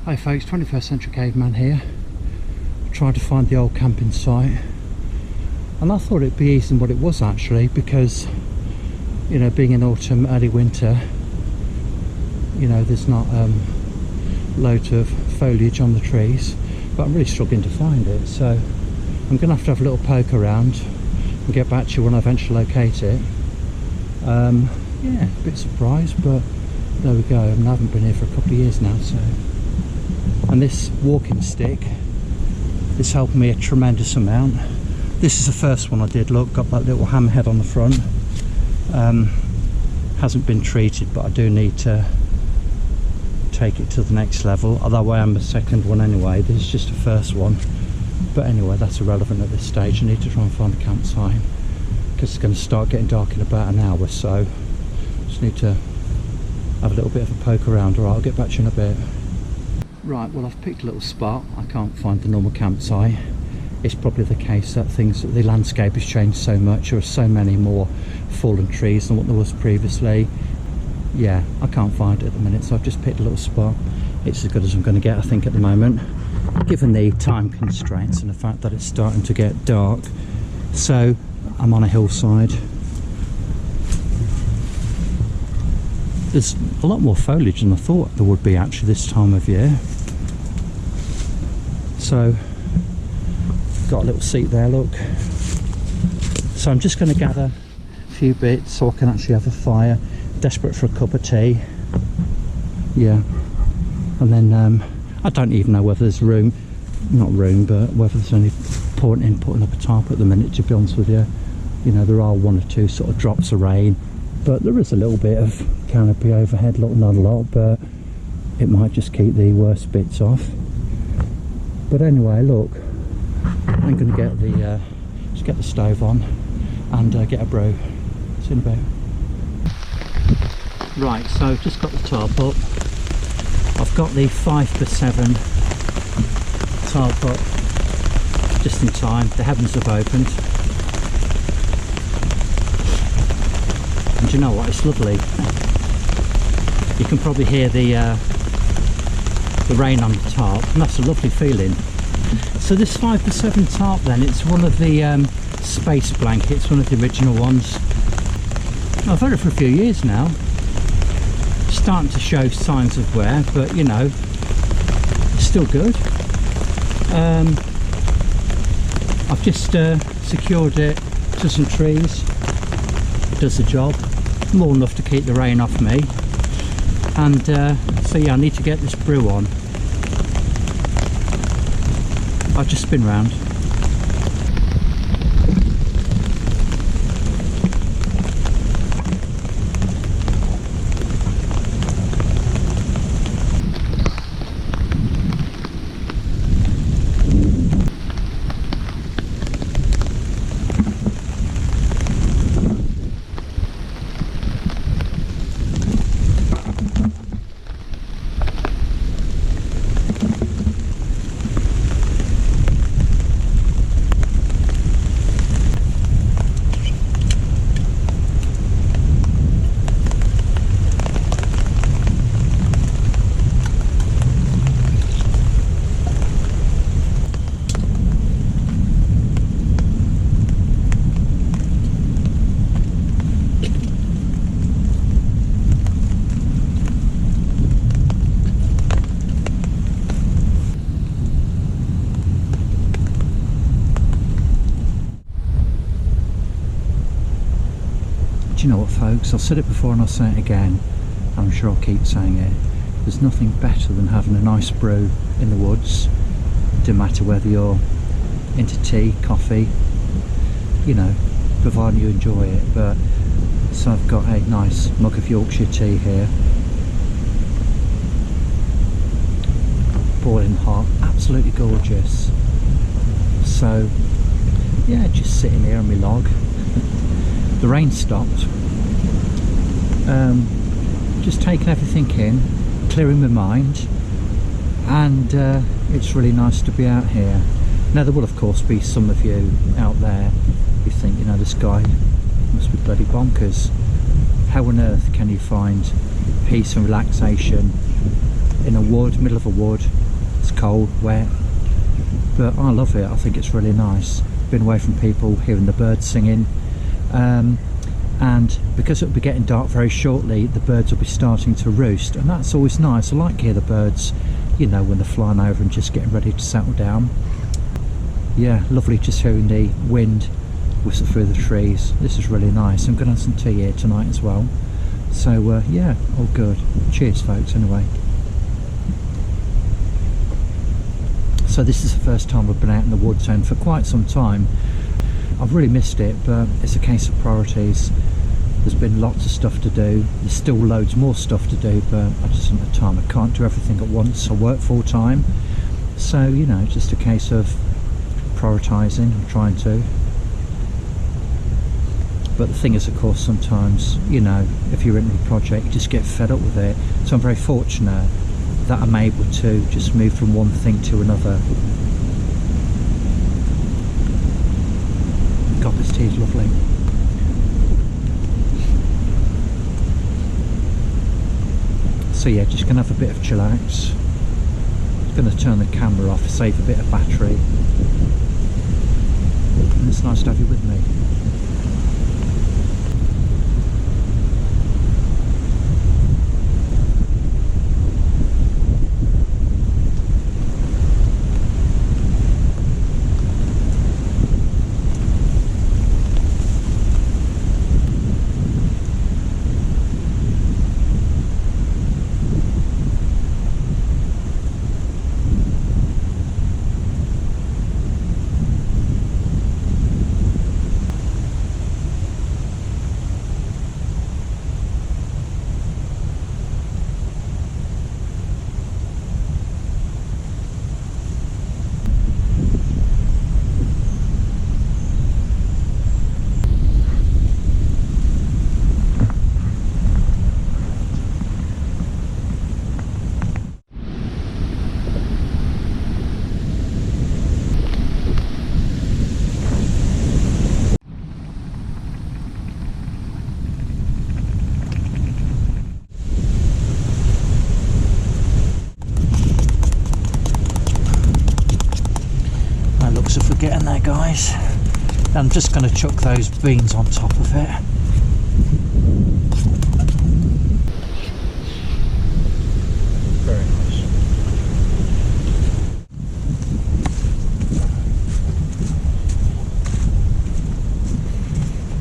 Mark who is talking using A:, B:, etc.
A: Hi folks, 21st Century Caveman here. Trying to find the old camping site, and I thought it'd be easier than what it was actually, because you know, being in autumn, early winter, you know, there's not loads of foliage on the trees, but I'm really struggling to find it, so I'm gonna have a little poke around and get back to you when I eventually locate it. Yeah, a bit surprised, but there we go. I mean, I haven't been here for a couple of years now, so. And this walking stick is helping me a tremendous amount. This is the first one I did. Look, got that little hammerhead on the front. Hasn't been treated, but I do need to take it to the next level, although I am the second one anyway. This is just the first one, but anyway, that's irrelevant at this stage. I need to try and find a campsite because it's going to start getting dark in about an hour, so just need to have a little bit of a poke around. Alright, I'll get back to you in a bit. Right, well, I've picked a little spot. I can't find the normal campsite. It's probably the case that the landscape has changed so much. There are so many more fallen trees than what there was previously. Yeah, I can't find it at the minute, so I've just picked a little spot. It's as good as I'm going to get, I think, at the moment, given the time constraints and the fact that it's starting to get dark. So I'm on a hillside. There's a lot more foliage than I thought there would be actually this time of year. So got a little seat there, look. So I'm just going to gather a few bits so I can actually have a fire. Desperate for a cup of tea. Yeah. And then I don't even know whether there's room, not room, but whether there's any point in putting up a tarp at the minute, to be honest with you. You know, there are one or two sort of drops of rain, but there is a little bit of canopy overhead, look, not a lot, but it might just keep the worst bits off. But anyway, look, I'm going to get the just get the stove on and get a brew. See you in a bit. Right, so I've just got the tarp up. I've got the 5x7 tarp up just in time. The heavens have opened, and you know what? It's lovely. You can probably hear the rain on the tarp, and that's a lovely feeling. So this 5x7 tarp, then, it's one of the space blankets, one of the original ones. I've had it for a few years now. Starting to show signs of wear, but you know, it's still good. I've just secured it to some trees. It does the job, more than enough to keep the rain off me. And so yeah, I need to get this brew on. I'll just spin round. Do you know what, folks? I've said it before and I'll say it again. I'm sure I'll keep saying it. There's nothing better than having a nice brew in the woods. It doesn't matter whether you're into tea, coffee, you know, providing you enjoy it. But so I've got a nice mug of Yorkshire tea here, boiling hot, absolutely gorgeous. So yeah, just sitting here on my log. The rain stopped. Just taking everything in, clearing my mind, and it's really nice to be out here. Now there will of course be some of you out there who think, you know, this guy must be bloody bonkers. How on earth can you find peace and relaxation in a wood, middle of a wood. It's cold, wet, but I love it. I think it's really nice. Been away from people, hearing the birds singing, and because it'll be getting dark very shortly, the birds will be starting to roost, and that's always nice. I like to hear the birds, you know, when they're flying over and just getting ready to settle down. Yeah, lovely just hearing the wind whistle through the trees. This is really nice. I'm going to have some tea here tonight as well. So yeah, all good. Cheers folks anyway. So this is the first time we've been out in the woods, and for quite some time. I've really missed it, but it's a case of priorities. There's been lots of stuff to do. There's still loads more stuff to do, but I just don't have time. I can't do everything at once. I work full time. So, you know, just a case of prioritising. I'm trying to. But the thing is, of course, sometimes, you know, if you're in a project, you just get fed up with it. So I'm very fortunate that I'm able to just move from one thing to another. God, this tea is lovely. So yeah, just gonna have a bit of chillax. Gonna turn the camera off, save a bit of battery. And it's nice to have you with me. Getting there, guys. I'm just going to chuck those beans on top of it.